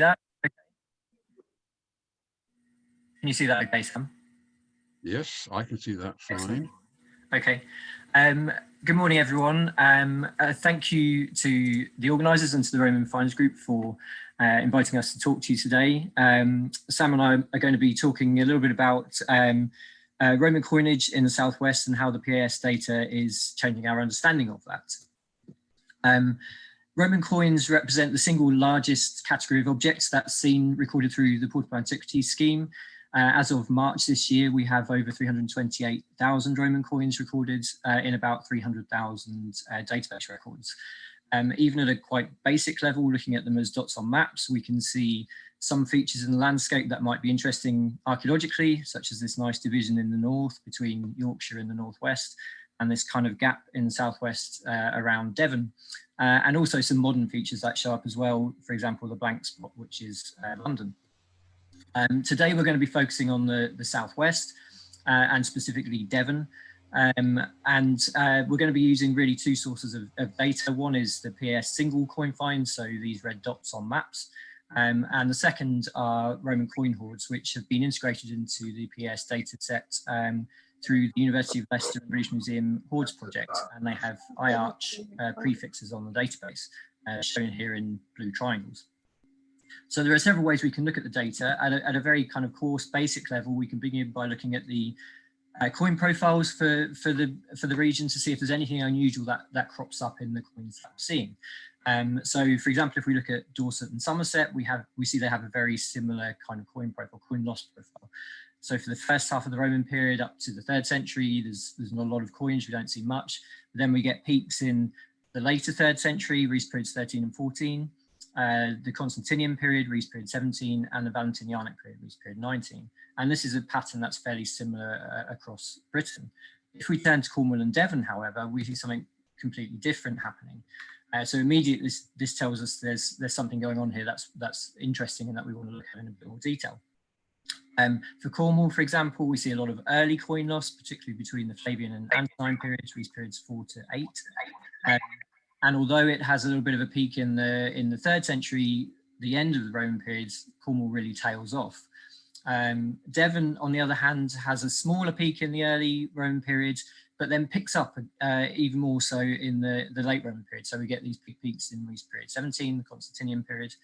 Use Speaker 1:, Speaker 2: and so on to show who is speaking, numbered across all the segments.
Speaker 1: that? Okay. Can you see that okay, Sam?
Speaker 2: Yes, I can see that fine.
Speaker 1: Excellent. Okay. Good morning, everyone. Thank you to the organisers and to the Roman Finds Group for inviting us to talk to you today. Sam and I are going to be talking a little bit about Roman coinage in the southwest and how the PAS data is changing our understanding of that. Roman coins represent the single largest category of objects that's seen recorded through the Portable Antiquities Scheme. As of March this year, we have over 328,000 Roman coins recorded in about 300,000 database records. Even at a quite basic level, looking at them as dots on maps, we can see some features in the landscape that might be interesting archaeologically, such as this nice division in the north between Yorkshire and the northwest, and this kind of gap in the southwest around Devon. And also some modern features that show up as well, for example, the blank spot, which is London. Today we're going to be focusing on the southwest and specifically Devon. We're going to be using really two sources of data. One is the PAS single coin finds, so these red dots on maps. And the second are Roman coin hoards, which have been integrated into the PAS data set through the University of Leicester and British Museum Hoards project. And they have IARCH prefixes on the database, shown here in blue triangles. So there are several ways we can look at the data. At a very kind of coarse basic level, we can begin by looking at the coin profiles for the region to see if there's anything unusual that crops up in the coins that we're seeing. So for example, if we look at Dorset and Somerset, we see they have a very similar kind of coin profile, coin loss profile. So for the first half of the Roman period up to the 3rd century, there's not a lot of coins, we don't see much. But then we get peaks in the later 3rd century, Reece periods 13 and 14. The Constantinian period, Reece period 17, and the Valentinianic period, Reece period 19. And this is a pattern that's fairly similar across Britain. If we turn to Cornwall and Devon, however, we see something completely different happening. So immediately this tells us there's something going on here that's interesting and that we want to look at in a bit more detail. For Cornwall, for example, we see a lot of early coin loss, particularly between the Flavian and Antonine periods, Reece periods 4 to 8. And although it has a little bit of a peak in the 3rd century, the end of the Roman periods, Cornwall really tails off. Devon, on the other hand, has a smaller peak in the early Roman period, but then picks up even more so in the late Roman period. So we get these peaks in Reece period 17, the Constantinian period,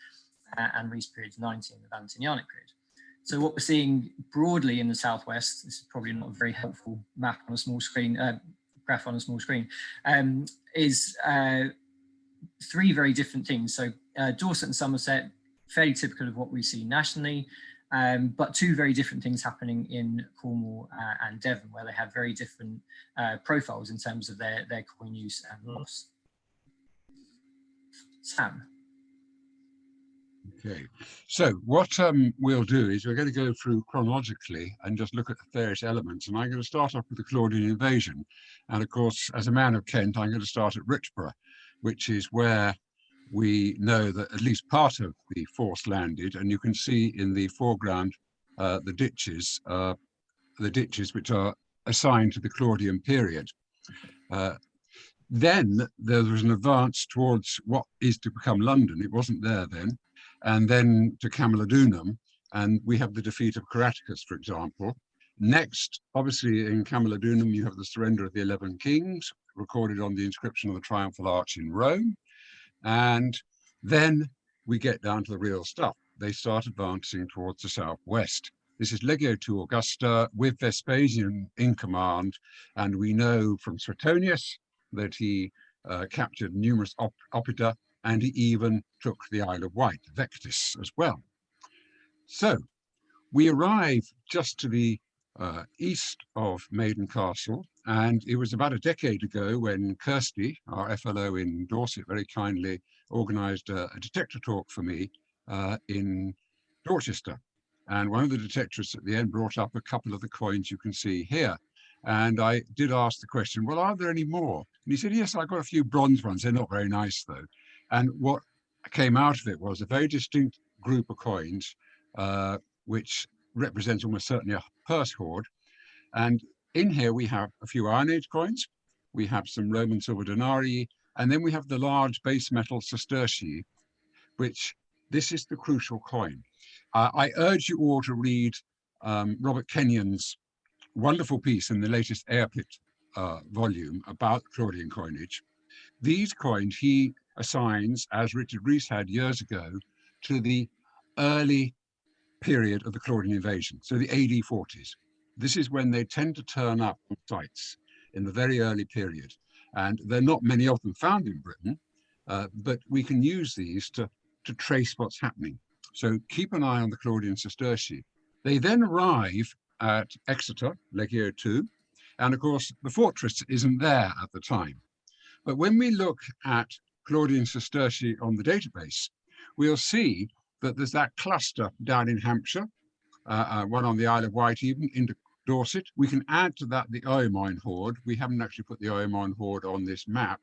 Speaker 1: and Reece period 19, the Valentinianic period. So what we're seeing broadly in the southwest, this is probably not a very helpful map on a small screen, graph on a small screen, is 3 very different things. So Dorset and Somerset, fairly typical of what we see nationally, but 2 very different things happening in Cornwall and Devon, where they have very different profiles in terms of their coin use and loss. Sam.
Speaker 2: Okay, so what we'll do is we're going to go through chronologically and just look at the various elements. And I'm going to start off with the Claudian invasion. And of course, as a man of Kent, I'm going to start at Richborough, which is where we know that at least part of the force landed. And you can see in the foreground the ditches which are assigned to the Claudian period. Then there was an advance towards what is to become London. It wasn't there then. And then to Camulodunum, and we have the defeat of Caraticus, for example. Next, obviously in Camulodunum, you have the surrender of the 11 kings, recorded on the inscription on the Triumphal Arch in Rome. And then we get down to the real stuff. They start advancing towards the southwest. This is Legio II Augusta with Vespasian in command. And we know from Suetonius that he captured numerous oppida, and he even took the Isle of Wight, Vectis, as well. So we arrive just to the east of Maiden Castle, and it was about a decade ago when Kirsty, our FLO in Dorset, very kindly organised a detector talk for me in Dorchester. And one of the detectorists at the end brought up a couple of the coins you can see here. And I did ask the question, well, are there any more? And he said, yes, I've got a few bronze ones. They're not very nice, though. And what came out of it was a very distinct group of coins, which represents almost certainly a purse hoard. And in here, we have a few Iron Age coins. We have some Roman silver denarii. And then we have the large base metal sestertii, which This is the crucial coin. I urge you all to read Robert Kenyon's wonderful piece in the latest Airpit volume about Claudian coinage. These coins he assigns, as Richard Rees had years ago, to the early period of the Claudian invasion, so the AD 40s. This is when they tend to turn up on sites in the very early period. And there are not many of them found in Britain, but we can use these to trace what's happening. So keep an eye on the Claudian sestertii. They then arrive at Exeter, Legio II, and of course the fortress isn't there at the time. But when we look at Claudian sestertii on the database, we'll see that there's that cluster down in Hampshire, one on the Isle of Wight even, into Dorset. We can add to that the Oimoine hoard. We haven't actually put the Oimoine hoard on this map.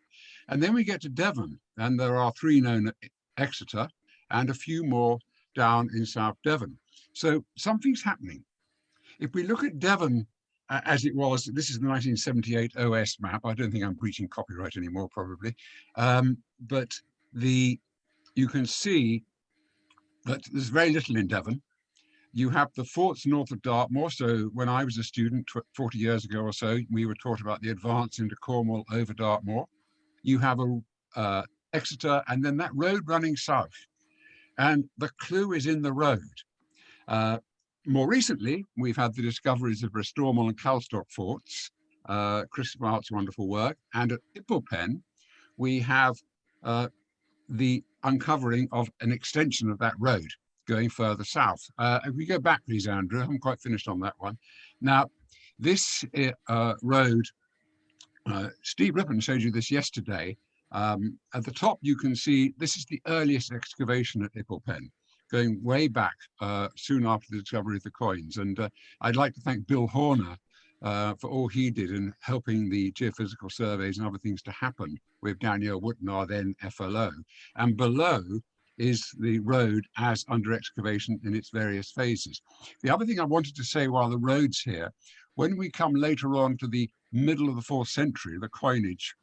Speaker 2: And then we get to Devon, and there are 3 known at Exeter and a few more down in South Devon. So something's happening. If we look at Devon as it was, this is the 1978 OS map. I don't think I'm breaching copyright anymore, probably. But you can see that there's very little in Devon. You have the forts north of Dartmoor. So when I was a student 40 years ago or so, we were taught about the advance into Cornwall over Dartmoor. You have Exeter and then that road running south. And the clue is in the road. More recently, we've had the discoveries of Restormal and Calstock forts, Chris Smart's wonderful work. And at Ipplepen, we have the uncovering of an extension of that road going further south. If we go back, please, Andrew, I haven't quite finished on that one. Now, this road, Steve Rippon showed you this yesterday. At the top, you can see this is the earliest excavation at Ipplepen, going way back soon after the discovery of the coins. And I'd like to thank Bill Horner for all he did in helping the geophysical surveys and other things to happen with Danielle Wootton, our then FLO. And below is the road as under excavation in its various phases. The other thing I wanted to say while the road's here, when we come later on to the middle of the 4th century, the coinage,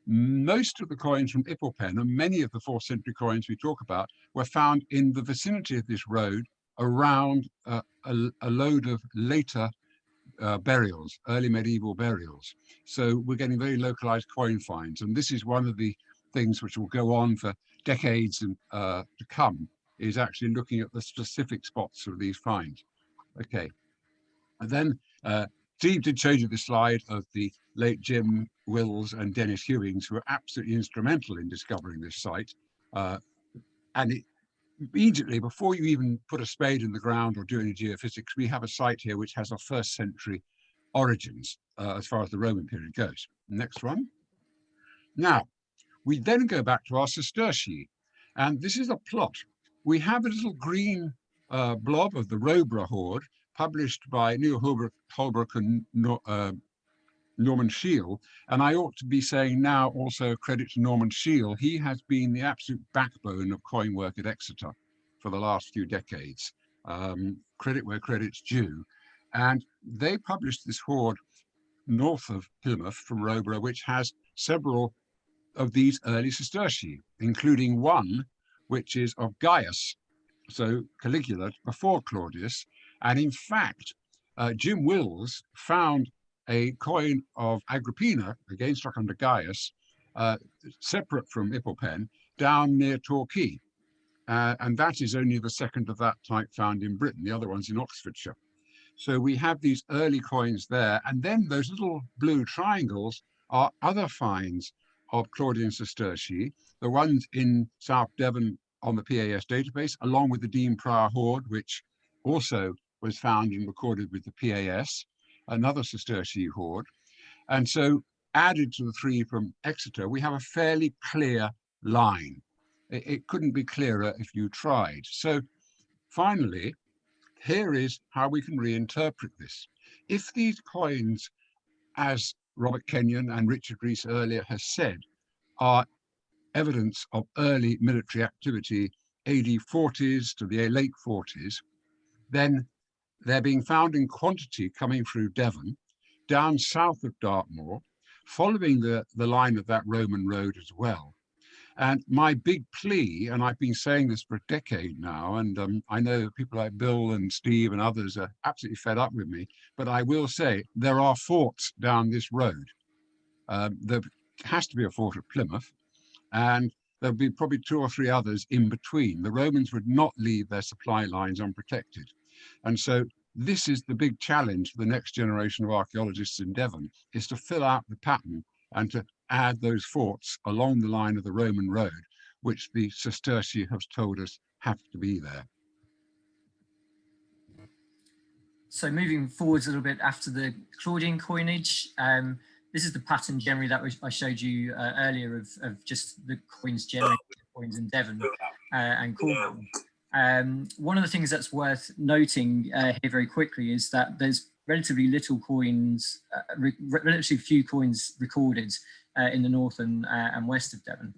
Speaker 2: most of the coins from Ipplepen and many of the 4th century coins we talk about were found in the vicinity of this road around a load of later burials, early medieval burials. So we're getting very localized coin finds. And this is one of the things which will go on for decades and, to come, is actually looking at the specific spots of these finds. Okay. And then Steve did show you the slide of the late Jim Wills and Dennis Hewings, who were absolutely instrumental in discovering this site. And immediately, before you even put a spade in the ground or do any geophysics, we have a site here which has a 1st century origins as far as the Roman period goes. Next one. Now, we then go back to our sestertii, and this is a plot. We have a little green blob of the Robra hoard, published by Neil Holbrook and Norman Shiel, and I ought to be saying now also credit to Norman Shiel. He has been the absolute backbone of coin work at Exeter for the last few decades. Credit where credit's due. And they published this hoard north of Plymouth from Robra, which has several of these early sestertii, including one which is of Gaius, so Caligula before Claudius. And in fact, Jim Wills found a coin of Agrippina, again struck under Gaius, separate from Ipplepen, down near Torquay. And that is only the 2nd of that type found in Britain. The other one's in Oxfordshire. So we have these early coins there. And then those little blue triangles are other finds of Claudian sestertii, the ones in South Devon on the PAS database, along with the Dean Prior hoard, which also was found and recorded with the PAS, another sestertii hoard. And so added to the 3 from Exeter, we have a fairly clear line. It couldn't be clearer if you tried. So finally, here is how we can reinterpret this. If these coins, as Robert Kenyon and Richard Rees earlier has said, are evidence of early military activity, AD 40s to the late 40s, then they're being found in quantity coming through Devon, down south of Dartmoor, following the line of that Roman road as well. And my big plea, and I've been saying this for a decade now, and I know people like Bill and Steve and others are absolutely fed up with me, but I will say there are forts down this road. There has to be a fort at Plymouth, and there'll be probably 2 or 3 others in between. The Romans would not leave their supply lines unprotected. And so this is the big challenge for the next generation of archaeologists in Devon, is to fill out the pattern and to add those forts along the line of the Roman road, which the Sesterci have told us have to be there.
Speaker 1: So moving forwards a little bit after the Claudian coinage, this is the pattern generally that I showed you earlier of just the coins generally, coins in Devon and Cornwall. One of the things that's worth noting here very quickly is that there's relatively little coins, relatively few coins recorded in the north and west of Devon.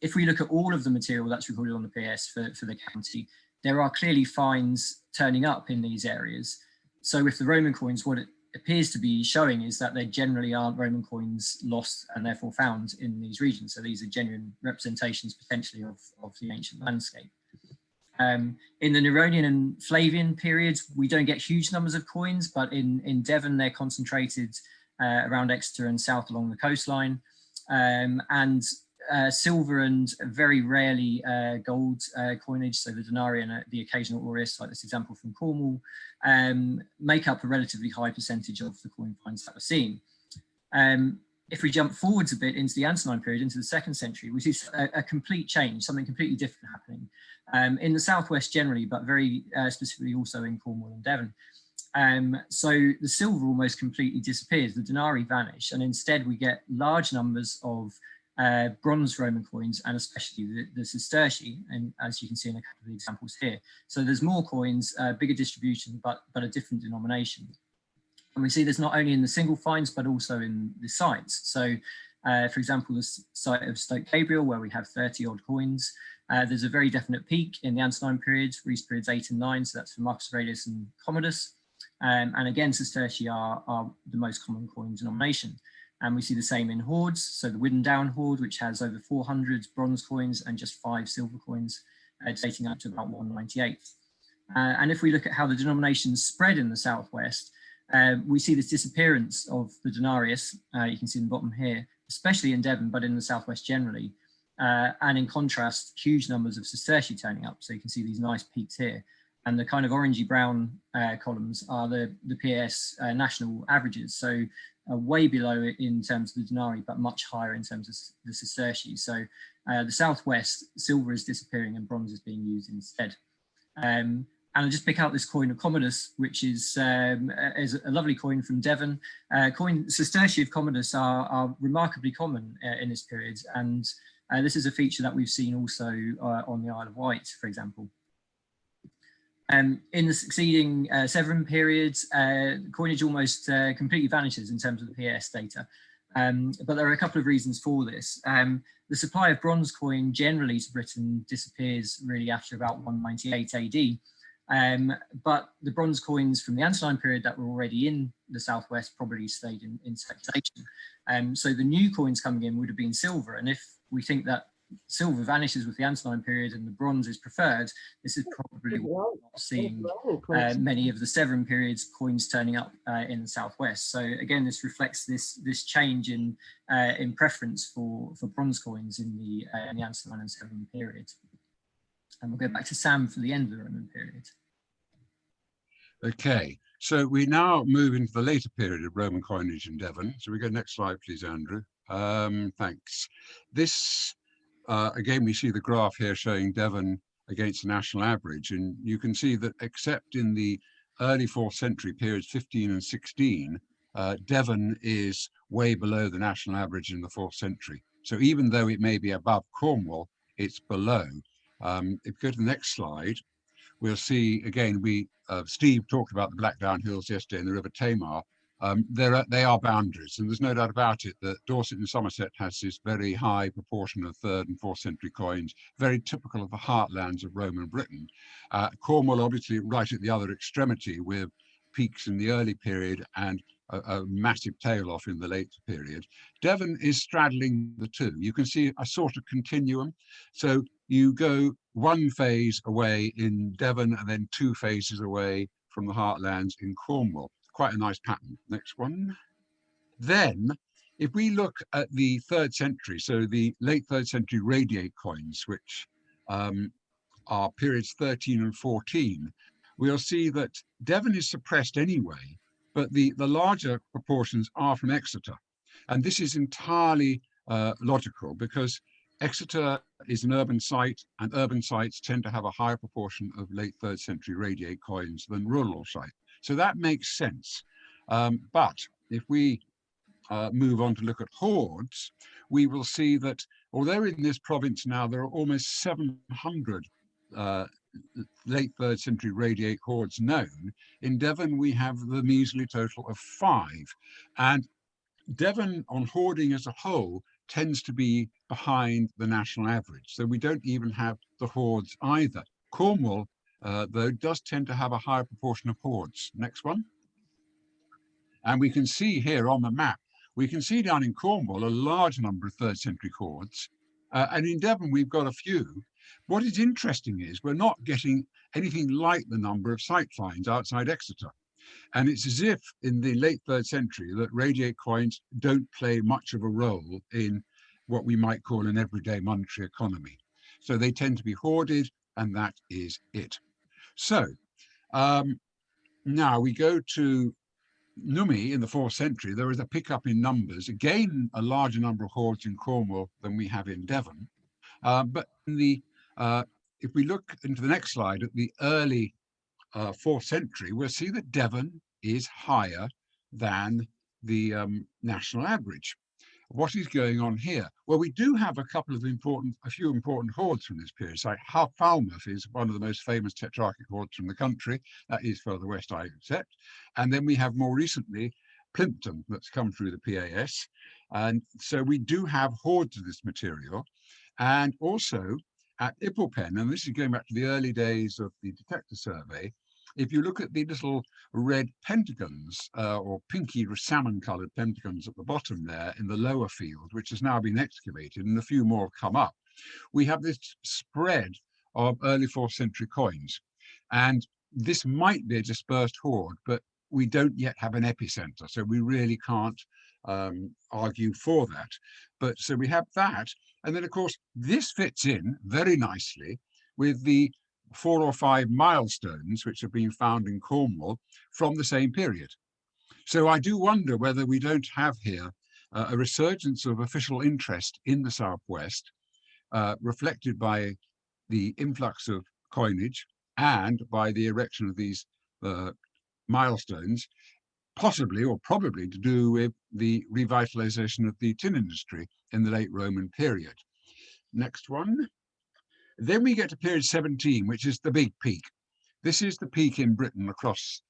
Speaker 1: If we look at all of the material that's recorded on the PS for the county, there are clearly finds turning up in these areas. So with the Roman coins, what it appears to be showing is that there generally aren't Roman coins lost and therefore found in these regions. So these are genuine representations potentially of the ancient landscape. In the Neronian and Flavian periods, we don't get huge numbers of coins, but in Devon, they're concentrated around Exeter and south along the coastline. And silver and very rarely gold coinage, so the denarii and the occasional aureus, like this example from Cornwall, make up a relatively high percentage of the coin finds that we're seeing. If we jump forwards a bit into the Antonine period, into the 2nd century, we see a complete change, something completely different happening in the southwest generally, but very specifically also in Cornwall and Devon. So the silver almost completely disappears, the denarii vanish, and instead we get large numbers of bronze Roman coins, and especially the sesterci, and as you can see in a couple of the examples here. So there's more coins, bigger distribution, but a different denomination. And we see this not only in the single finds, but also in the sites. So for example, the site of Stoke Gabriel, where we have 30 odd coins, there's a very definite peak in the Antonine period, Reese periods 8 and 9, so that's for Marcus Aurelius and Commodus. And again, sesterci are the most common coin denomination. And we see the same in hoards. So the Widden Down hoard, which has over 400 bronze coins and just 5 silver coins, dating up to about 198. And if we look at how the denominations spread in the southwest, we see this disappearance of the denarius, you can see in the bottom here, especially in Devon, but in the southwest generally. And in contrast, huge numbers of sesterci turning up. So you can see these nice peaks here. And the kind of orangey brown columns are the PS national averages. So way below it in terms of the denarii, but much higher in terms of the sesterci. So the southwest, silver is disappearing and bronze is being used instead. And I'll just pick out this coin of Commodus, which is a lovely coin from Devon. Sesterci of Commodus are remarkably common in this period. And this is a feature that we've seen also on the Isle of Wight, for example. In the succeeding Severan periods, coinage almost completely vanishes in terms of the PS data. But there are a couple of reasons for this. The supply of bronze coin generally to Britain disappears really after about 198 AD. But the bronze coins from the Antonine period that were already in the southwest probably stayed in circulation. So the new coins coming in would have been silver. And if we think that silver vanishes with the Antonine period and the bronze is preferred, this is probably what we're not seeing many of the Severan periods coins turning up in the southwest. So again, this reflects this change in preference for bronze coins in the Antonine and Severan period. And we'll go back to Sam for the end of the Roman period.
Speaker 2: Okay, so we now move into the later period of Roman coinage in Devon. So we go next slide, please, Andrew. Thanks. This again, we see the graph here showing Devon against the national average, and you can see that except in the early 4th century periods 15 and 16, Devon is way below the national average in the 4th century. So even though it may be above Cornwall, it's below. If you go to the next slide, we'll see again, Steve talked about the Blackdown Hills yesterday and the River Tamar. They are boundaries, and there's no doubt about it that Dorset and Somerset has this very high proportion of 3rd and 4th century coins, very typical of the heartlands of Roman Britain. Cornwall obviously right at the other extremity with peaks in the early period and a massive tail off in the later period. Devon is straddling the two. You can see a sort of continuum. So you go one phase away in Devon and then 2 phases away from the heartlands in Cornwall. Quite a nice pattern. Next one. Then, if we look at the 3rd century, so the late 3rd century radiate coins, which are periods 13 and 14, we'll see that Devon is suppressed anyway, but the larger proportions are from Exeter. And this is entirely logical because Exeter is an urban site, and urban sites tend to have a higher proportion of late 3rd century radiate coins than rural sites. So that makes sense. But if we move on to look at hoards, we will see that although in this province now there are almost 700 late 3rd century radiate hoards known, in Devon we have the measly total of 5. And Devon on hoarding as a whole tends to be behind the national average. So we don't even have the hoards either. Cornwall, though, does tend to have a higher proportion of hoards. Next one. And we can see here on the map, we can see down in Cornwall a large number of 3rd century hoards. And in Devon, we've got a few. What is interesting is we're not getting anything like the number of site finds outside Exeter. And it's as if in the late 3rd century that radiate coins don't play much of a role in what we might call an everyday monetary economy. So they tend to be hoarded, and that is it. So now we go to Numi in the 4th century. There is a pickup in numbers, again, a larger number of hoards in Cornwall than we have in Devon. But in the, if we look into the next slide at the early 4th century, we'll see that Devon is higher than the national average. What is going on here? Well, we do have a few important hoards from this period. So Falmouth is one of the most famous tetrarchic hoards from the country. That is further west, I accept. And then we have more recently Plympton that's come through the PAS. And so we do have hoards of this material. And also at Ipplepen, and this is going back to the early days of the detector survey, if you look at the little red pentagons or pinky salmon-coloured pentagons at the bottom there in the lower field, which has now been excavated and a few more have come up, we have this spread of early 4th century coins. And this might be a dispersed hoard, but we don't yet have an epicenter, so we really can't argue for that. But so we have that. And then, of course, this fits in very nicely with the 4 or 5 milestones which have been found in Cornwall from the same period. So I do wonder whether we don't have here a resurgence of official interest in the Southwest, reflected by the influx of coinage and by the erection of these milestones, possibly or probably to do with the revitalization of the tin industry in the late Roman period. Next one. Then we get to period 17, which is the big peak. This is the peak in Britain across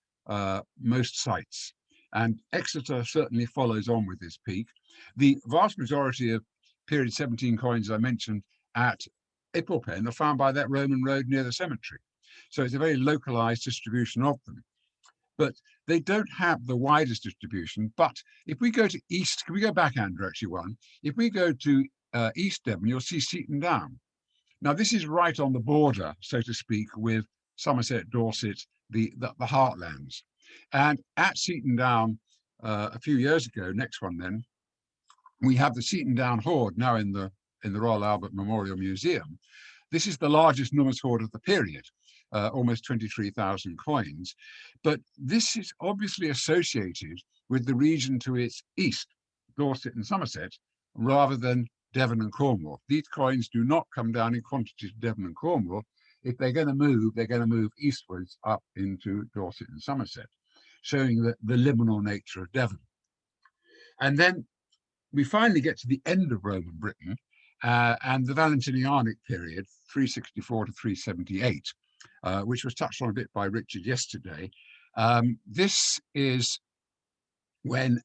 Speaker 2: most sites. And Exeter certainly follows on with this peak. The vast majority of period 17 coins I mentioned at Ipplepen are found by that Roman road near the cemetery. So it's a very localized distribution of them. But they don't have the widest distribution. But if we go to East, can we go back, Andrew, actually one? If we go to East Devon, you'll see Seaton Down. Now, this is right on the border, so to speak, with Somerset, Dorset, the heartlands. And at Seaton Down a few years ago, next one then, we have the Seaton Down hoard now in the Royal Albert Memorial Museum. This is the largest Nummers hoard of the period, almost 23,000 coins. But this is obviously associated with the region to its east, Dorset and Somerset, rather than Devon and Cornwall. These coins do not come down in quantity to Devon and Cornwall. If they're going to move eastwards up into Dorset and Somerset, showing the liminal nature of Devon. And then we finally get to the end of Roman Britain and the Valentinianic period, 364 to 378, which was touched on a bit by Richard yesterday. This is when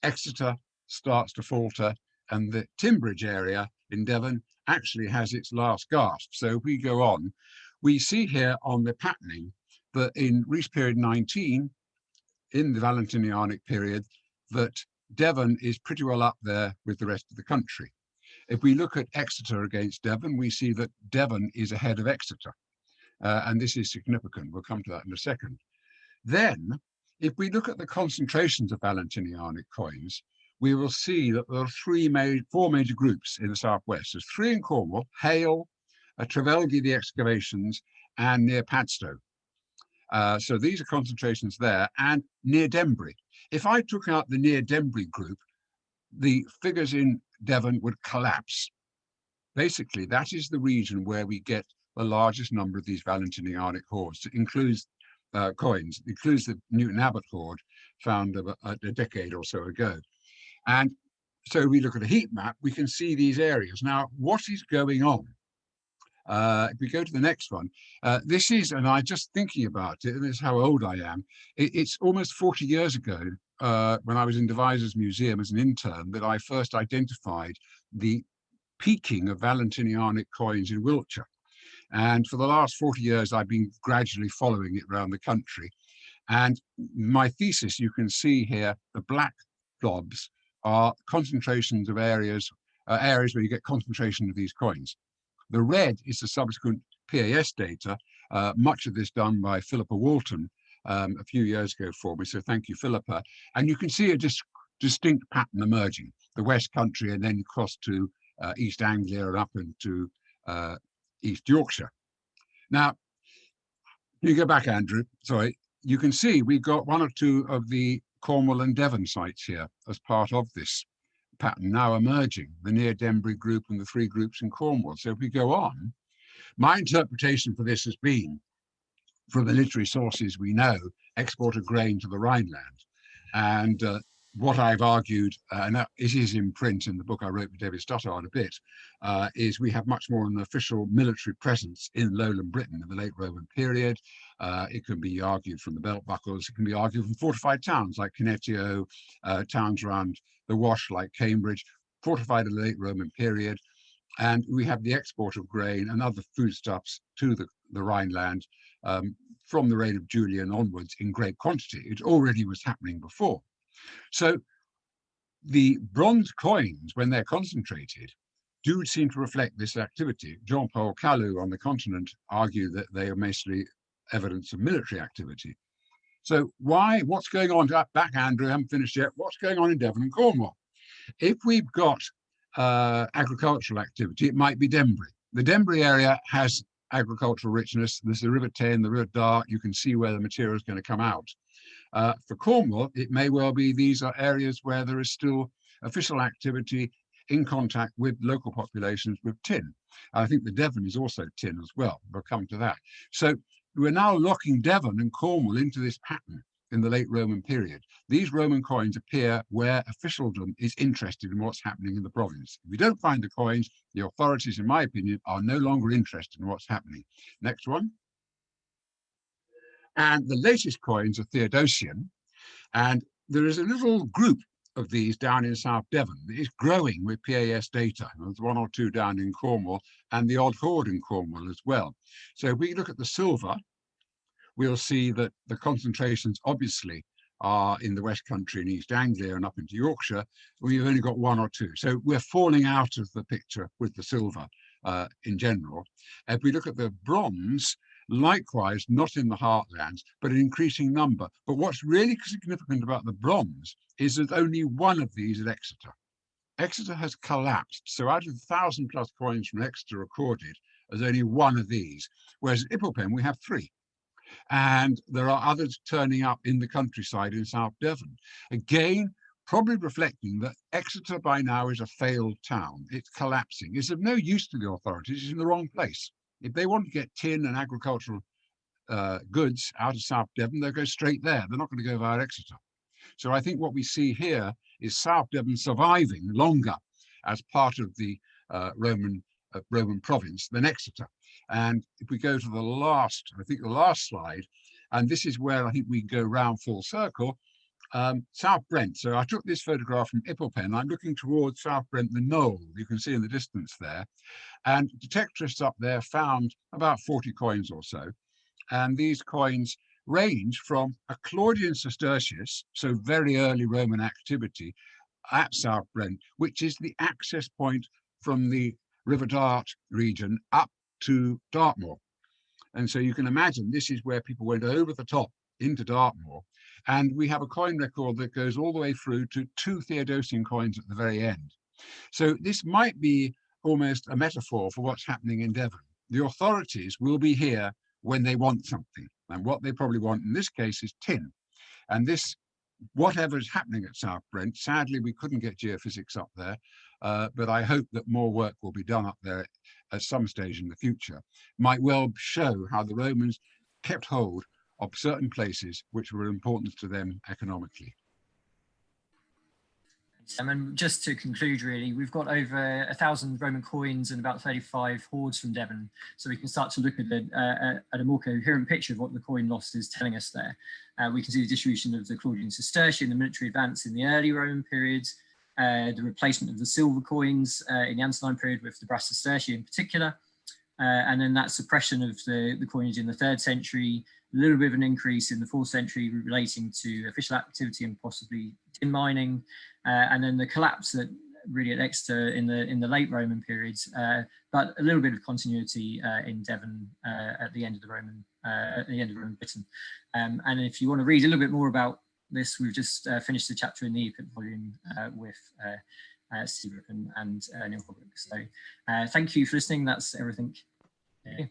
Speaker 2: Exeter starts to falter and the Timbridge area in Devon actually has its last gasp. So if we go on, we see here on the patterning that in Rees period 19, in the Valentinianic period, that Devon is pretty well up there with the rest of the country. If we look at Exeter against Devon, we see that Devon is ahead of Exeter. And this is significant. We'll come to that in a second. Then, if we look at the concentrations of Valentinianic coins, we will see that there are four major groups in the southwest. There's three in Cornwall: Hale, Trevelgy, the excavations, and near Padstow. So these are concentrations there, and near Denbury. If I took out the near Denbury group, the figures in Devon would collapse. Basically, that is the region where we get the largest number of these Valentinianic hoards. It includes coins. It includes the Newton Abbot hoard found a decade or so ago. And so we look at a heat map, we can see these areas. Now, what is going on? If we go to the next one, this is, and I'm just thinking about it, and this is how old I am. It's almost 40 years ago, when I was in Deviser's Museum as an intern, that I first identified the peaking of Valentinianic coins in Wiltshire. And for the last 40 years, I've been gradually following it around the country. And my thesis, you can see here, the black blobs are concentrations of areas where you get concentration of these coins. The red is the subsequent PAS data, much of this done by Philippa Walton a few years ago for me, so thank you, Philippa. And you can see a distinct pattern emerging, the West Country and then across to East Anglia and up into East Yorkshire. Now, you go back, Andrew, sorry, you can see we've got one or two of the Cornwall and Devon sites here as part of this pattern now emerging, the near Denbury group and the three groups in Cornwall. So if we go on, my interpretation for this has been, from the literary sources we know, export of grain to the Rhineland. And what I've argued, and it is in print in the book I wrote with David Stothard a bit, is we have much more an official military presence in lowland Britain in the late Roman period. It can be argued from the belt buckles, it can be argued from fortified towns like Cannetio, towns around the Wash like Cambridge, fortified in the late Roman period. And we have the export of grain and other foodstuffs to the Rhineland from the reign of Julian onwards in great quantity. It already was happening before. So the bronze coins, when they're concentrated, do seem to reflect this activity. Jean-Paul Callou on the continent argued that they are mostly evidence of military activity. So what's going on? Back, Andrew, I haven't finished yet. What's going on in Devon and Cornwall? If we've got agricultural activity, it might be Denbury. The Denbury area has agricultural richness. There's the River Tane, the River Dart. You can see where the material is going to come out. For Cornwall, it may well be these are areas where there is still official activity in contact with local populations with tin. I think the Devon is also tin as well. We'll come to that. So we're now locking Devon and Cornwall into this pattern in the late Roman period. These Roman coins appear where officialdom is interested in what's happening in the province. If we don't find the coins, the authorities, in my opinion, are no longer interested in what's happening. Next one. And the latest coins are Theodosian. And there is a little group of these down in South Devon that is growing with PAS data. There's one or two down in Cornwall and the odd hoard in Cornwall as well. So if we look at the silver, we'll see that the concentrations obviously are in the West Country and East Anglia and up into Yorkshire. We've only got one or two. So we're falling out of the picture with the silver in general. If we look at the bronze, likewise, not in the heartlands, but an increasing number. But what's really significant about the bronze is that only one of these at Exeter. Exeter has collapsed. So out of 1,000 plus coins from Exeter recorded, there's only one of these. Whereas at Ipplepen, we have three. And there are others turning up in the countryside in South Devon. Again, probably reflecting that Exeter by now is a failed town. It's collapsing. It's of no use to the authorities. It's in the wrong place. If they want to get tin and agricultural goods out of South Devon, they'll go straight there. They're not going to go via Exeter. So I think what we see here is South Devon surviving longer as part of the Roman province than Exeter. And if we go to the last, I think the last slide, and this is where I think we go round full circle, South Brent. So I took this photograph from Ipplepen. I'm looking towards South Brent, the knoll, you can see in the distance there. And detectorists up there found about 40 coins or so. And these coins range from a Claudian Sestertius, so very early Roman activity at South Brent, which is the access point from the River Dart region up to Dartmoor. And so you can imagine this is where people went over the top into Dartmoor. And we have a coin record that goes all the way through to 2 Theodosian coins at the very end. So this might be almost a metaphor for what's happening in Devon. The authorities will be here when they want something. And what they probably want in this case is tin. And this, whatever is happening at South Brent, sadly, we couldn't get geophysics up there, but I hope that more work will be done up there at some stage in the future, might well show how the Romans kept hold of certain places which were important to them economically.
Speaker 1: And just to conclude, really, we've got over 1,000 Roman coins and about 35 hoards from Devon. So we can start to look at a more coherent picture of what the coin loss is telling us there. We can see the distribution of the Claudian Sestertian, the military advance in the early Roman periods, the replacement of the silver coins in the Antonine period with the brass sestertii in particular, and then that suppression of the coinage in the 3rd century, a little bit of an increase in the 4th century relating to official activity and possibly tin mining, and then the collapse that really at Exeter in the late Roman periods, but a little bit of continuity in Devon at the end of the Roman Britain. And if you want to read a little bit more about this, we've just finished the chapter in the EPIP volume with Steve and Neil Holbrook. So thank you for listening. That's everything. Yeah.